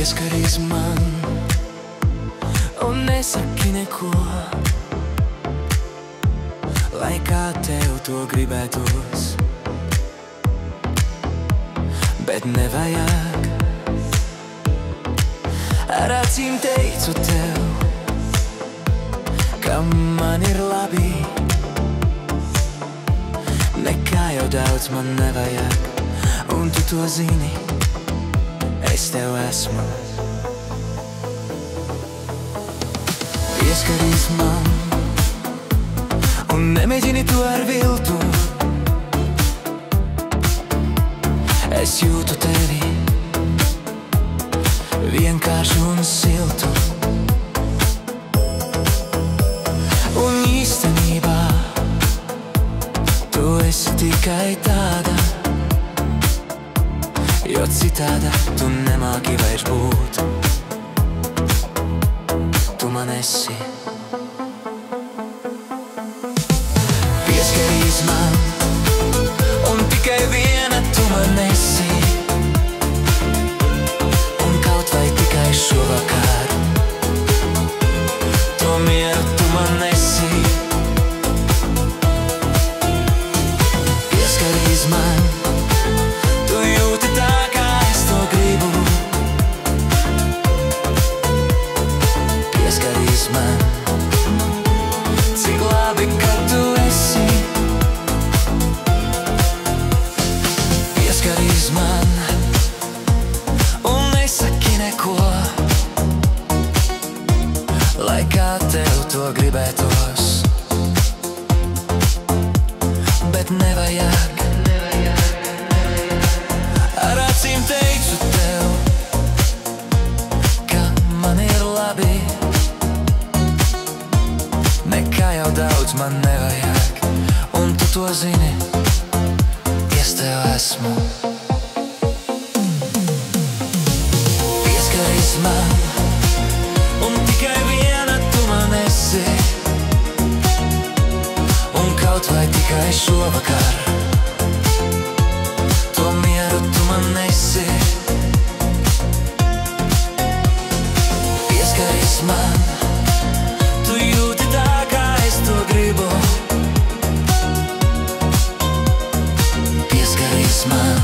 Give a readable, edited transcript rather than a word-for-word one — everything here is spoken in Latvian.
Pieskaries man un nesaki neko, lai kā tev to gribētos, bet nevajag. Ar acīm teicu tev, ka man ir labi, nekā jau daudz man nevajag, un tu to zini, es tev esmu. Pieskaries man un nemēģini to ar viltu, es jūtu tevi vienkārši un siltu. Un īstenībā tu esi tikai tāda, jo citāda tu nemāki vairs būt. Tu man esi. Pieskaries man un tikai viena tu man esi, un kaut vai tikai šovakar to mieru tu man esi. Pieskaries man, tu jūti tā, kā es to gribu. Pieskaries man, cik labi, ka tu esi. Pieskaries man un nesaki neko, lai kā tev to gribētos, bet nevajag. Ar acīm teicu tev, ka man ir labi, nekā jau daudz man nevajag, un tu to zini, es tev esmu. Pieskaries man un tikai viena tu man esi, un kaut vai tikai šovakar to mieru tu man esi. Pieskaries man, tu jūti tā, kā es to gribu. Pieskaries man.